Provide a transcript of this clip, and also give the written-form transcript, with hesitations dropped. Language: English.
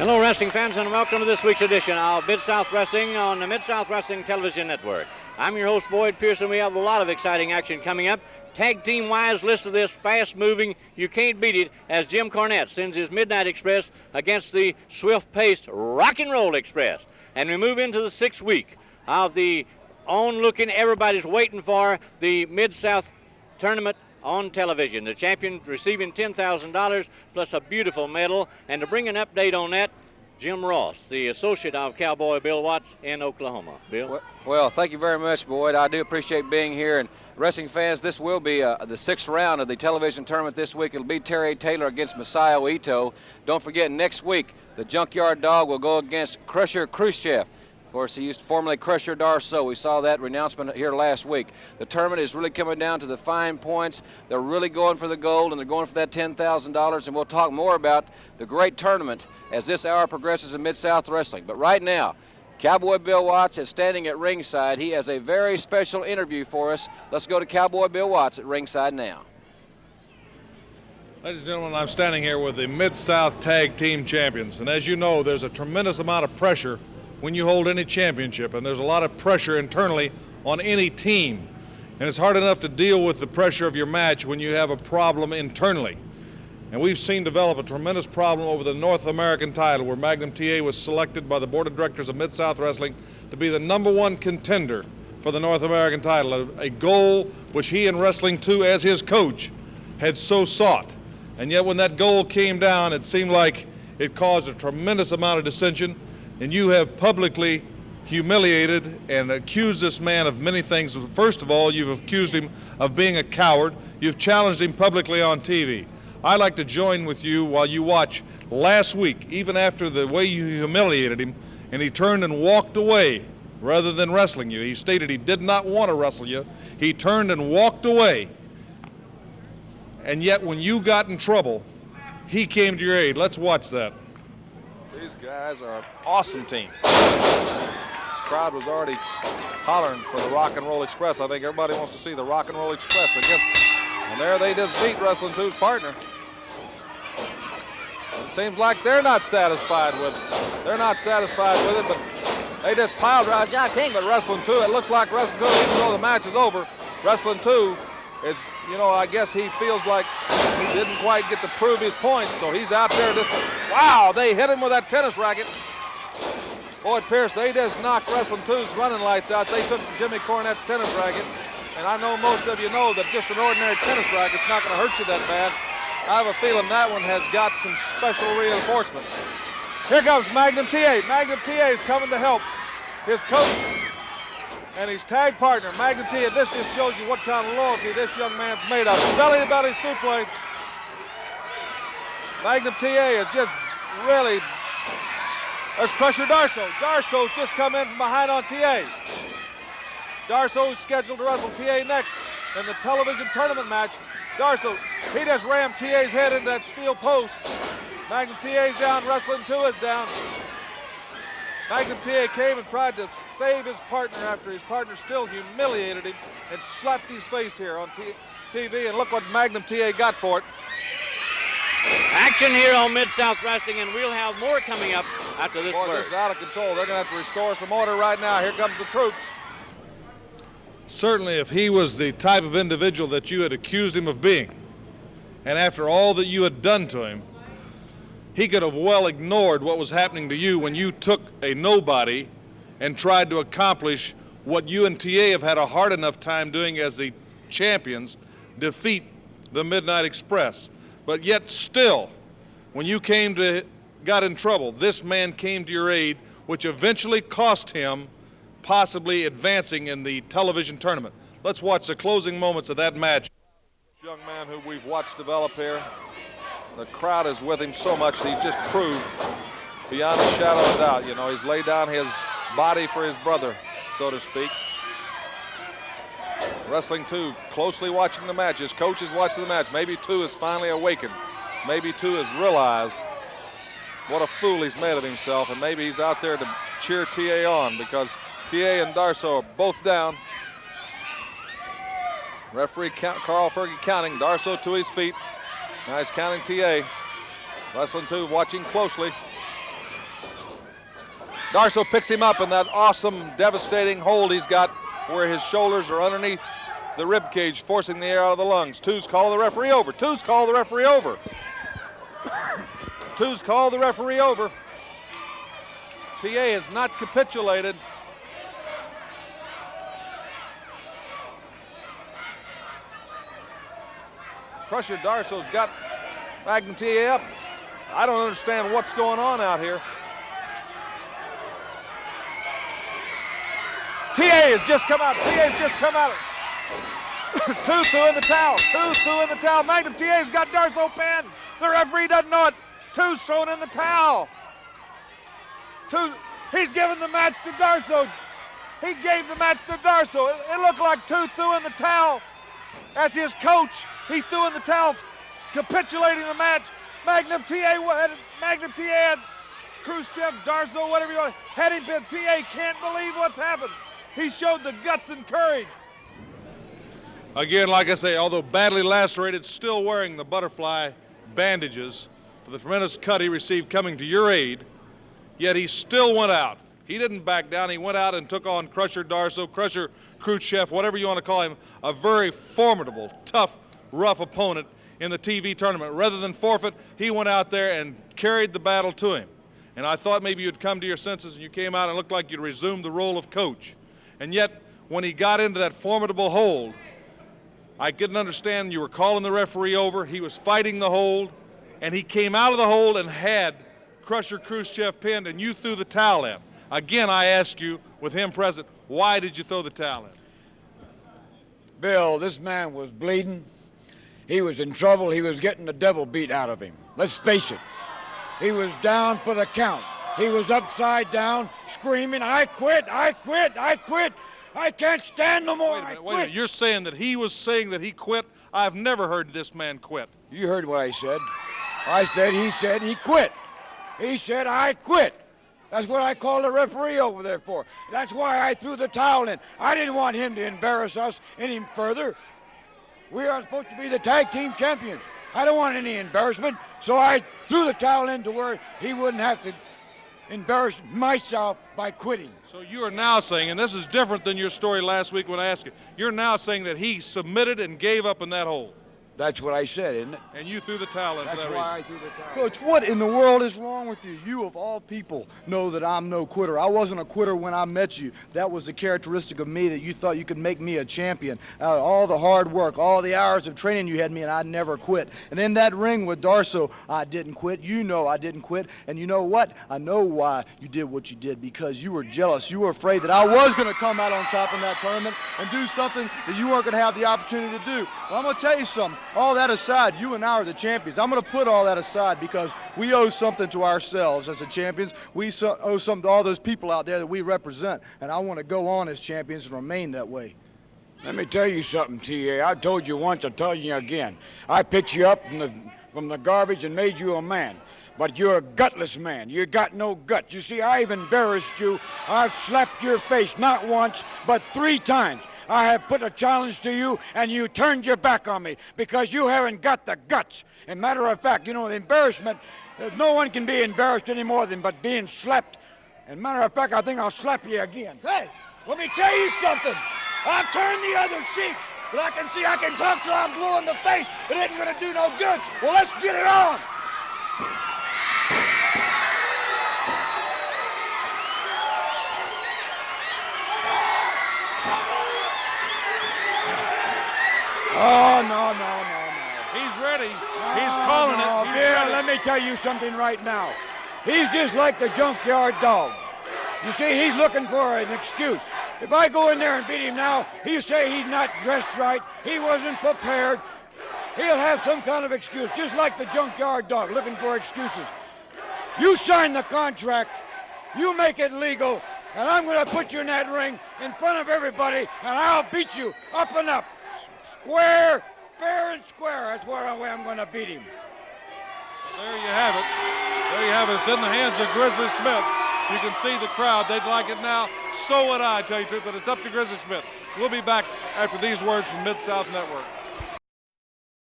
Hello, wrestling fans, and welcome to this week's edition of Mid-South Wrestling on the Mid-South Wrestling Television Network. I'm your host, Boyd Pearson. We have a lot of exciting action coming up. Tag team-wise, listen to this fast-moving, you can't beat it, as Jim Cornette sends his Midnight Express against the swift-paced Rock and Roll Express. And we move into the 6th week of the on-looking, everybody's waiting for the Mid-South Tournament on television. The champion receiving $10,000 plus a beautiful medal. And to bring an update on that, Jim Ross, the associate of Cowboy Bill Watts in Oklahoma. Bill? Well, thank you very much, Boyd. I do appreciate being here. And wrestling fans, this will be the 6th round of the television tournament this week. It'll be Terry Taylor against Masayo Ito. Don't forget, next week, the Junkyard Dog will go against Crusher Khrushchev. Of course, he used to formerly Crusher Darso. We saw that renouncement here last week. The tournament is really coming down to the fine points. They're really going for the gold, and they're going for that $10,000. And we'll talk more about the great tournament as this hour progresses in Mid-South Wrestling. But right now, Cowboy Bill Watts is standing at ringside. He has a very special interview for us. Let's go to Cowboy Bill Watts at ringside now. Ladies and gentlemen, I'm standing here with the Mid-South Tag Team Champions. And as you know, there's a tremendous amount of pressure when you hold any championship, and there's a lot of pressure internally on any team. And it's hard enough to deal with the pressure of your match when you have a problem internally. And we've seen develop a tremendous problem over the North American title, where Magnum TA was selected by the board of directors of Mid-South Wrestling to be the #1 contender for the North American title, a goal which he and Wrestling 2 as his coach had so sought. And yet when that goal came down, it seemed like it caused a tremendous amount of dissension. And you have publicly humiliated and accused this man of many things. First of all, you've accused him of being a coward. You've challenged him publicly on TV. I'd like to join with you while you watch last week, even after the way you humiliated him, and he turned and walked away rather than wrestling you. He stated he did not want to wrestle you. He turned and walked away. And yet when you got in trouble, he came to your aid. Let's watch that. These guys are an awesome team. The crowd was already hollering for the Rock and Roll Express. I think everybody wants to see the Rock and Roll Express against them. And there they just beat Wrestling 2's partner. It seems like they're not satisfied with it, but they just piled right Jack King. But Wrestling 2, it looks like Wrestling 2, even though the match is over, Wrestling 2 is, I guess he feels like he didn't quite get to prove his point, so he's out there just, wow, they hit him with that tennis racket. Boyd Pierce, they just knocked Wrestling 2's running lights out. They took Jimmy Cornette's tennis racket, and I know most of you know that just an ordinary tennis racket's not going to hurt you that bad. I have a feeling that one has got some special reinforcement. Here comes Magnum TA. Magnum TA is coming to help his coach and his tag partner, Magnum TA. This just shows you what kind of loyalty this young man's made of. Belly-to-belly suplex. Magnum TA is just really... There's Crusher Darso. Darso's just come in from behind on TA. Darso's scheduled to wrestle TA next in the television tournament match. Darso, he just rammed TA's head into that steel post. Magnum TA's down, Wrestling 2 is down. Magnum TA came and tried to save his partner after his partner still humiliated him and slapped his face here on TV, and look what Magnum TA got for it. Action here on Mid-South Wrestling, and we'll have more coming up after this Boy, word. this is out of control. They're going to have to restore some order right now. Here comes the troops. Certainly if he was the type of individual that you had accused him of being, and after all that you had done to him, he could have well ignored what was happening to you when you took a nobody and tried to accomplish what you and TA have had a hard enough time doing as the champions, defeat the Midnight Express. But yet still, when you got in trouble, this man came to your aid, which eventually cost him possibly advancing in the television tournament. Let's watch the closing moments of that match. This young man who we've watched develop here, the crowd is with him so much that he's just proved beyond a shadow of doubt. He's laid down his body for his brother, so to speak. Wrestling 2 closely watching the match. His coach is watching the match. Maybe 2 is finally awakened. Maybe 2 has realized what a fool he's made of himself, and maybe he's out there to cheer TA on, because TA and Darso are both down. Referee Carl Fergie counting. Darso to his feet. Now he's counting TA. Wrestling 2 watching closely. Darso picks him up in that awesome, devastating hold he's got where his shoulders are underneath the rib cage, forcing the air out of the lungs. Two's called the referee over. Two's called the referee over. Two's called the referee over. TA has not capitulated. Crusher Darso's got Magnum TA up. I don't understand what's going on out here. TA has just come out. TA's just come out. Two threw in the towel. Two threw in the towel. Magnum TA's got Darso pinned. The referee doesn't know it. Two's thrown in the towel. Two. He's given the match to Darso. He gave the match to Darso. It looked like Two threw in the towel. As his coach, he threw in the towel, capitulating the match. Magnum TA had Khrushchev, Darso, whatever you want, had him pinned. TA can't believe what's happened. He showed the guts and courage. Again, like I say, although badly lacerated, still wearing the butterfly bandages for the tremendous cut he received coming to your aid, yet he still went out. He didn't back down. He went out and took on Crusher Darso, Crusher Khrushchev, whatever you want to call him, a very formidable, tough, rough opponent in the TV tournament. Rather than forfeit, he went out there and carried the battle to him. And I thought maybe you'd come to your senses and you came out and looked like you'd resumed the role of coach. And yet, when he got into that formidable hold, I couldn't understand you were calling the referee over. He was fighting the hold, and he came out of the hold and had Crusher Khrushchev pinned, and you threw the towel in. Again, I ask you, with him present, why did you throw the towel in? Bill, this man was bleeding. He was in trouble. He was getting the devil beat out of him. Let's face it. He was down for the count. He was upside down, screaming, I quit, I quit, I quit. I can't stand no more. Wait a minute. You're saying that he was saying that he quit? I've never heard this man quit. You heard what I said. He said he quit. He said, I quit. That's what I called the referee over there for. That's why I threw the towel in. I didn't want him to embarrass us any further. We are supposed to be the tag team champions. I don't want any embarrassment, so I threw the towel in to where he wouldn't have to embarrass myself by quitting. So you are now saying, and this is different than your story last week when I asked you, you're now saying that he submitted and gave up in that hole. That's what I said, isn't it? And you threw the towel in for that reason. That's why I threw the towel. Coach, what in the world is wrong with you? You, of all people, know that I'm no quitter. I wasn't a quitter when I met you. That was a characteristic of me that you thought you could make me a champion. All the hard work, all the hours of training you had me, and I never quit. And in that ring with Darso, I didn't quit. You know I didn't quit. And you know what? I know why you did what you did, because you were jealous. You were afraid that I was going to come out on top in that tournament and do something that you weren't going to have the opportunity to do. Well, I'm going to tell you something. All that aside, you and I are the champions. I'm going to put all that aside because we owe something to ourselves as the champions. We owe something to all those people out there that we represent, and I want to go on as champions and remain that way. Let me tell you something, T.A. I told you once, I'll tell you again. I picked you up from the garbage and made you a man. But you're a gutless man. You got no guts. You see, I've embarrassed you. I've slapped your face not once, but 3 times. I have put a challenge to you, and you turned your back on me because you haven't got the guts. And matter of fact, you know, the embarrassment, no one can be embarrassed anymore than but being slapped. And matter of fact, I think I'll slap you again. Hey, let me tell you something. I've turned the other cheek, but I can see I can talk till I'm blue in the face. It ain't going to do no good. Well, let's get it on. Oh, no. He's ready. He's calling it. He's Bill, ready. let me tell you something right now. He's just like the junkyard dog. You see, he's looking for an excuse. If I go in there and beat him now, he'll say he's not dressed right, he wasn't prepared. He'll have some kind of excuse, just like the junkyard dog, looking for excuses. You sign the contract, you make it legal, and I'm going to put you in that ring in front of everybody, and I'll beat you up and up. Square, fair and square. That's where I'm going to beat him. There you have it. There you have it. It's in the hands of Grizzly Smith. You can see the crowd. They'd like it now. So would I, tell you the truth, but it's up to Grizzly Smith. We'll be back after these words from Mid-South Network.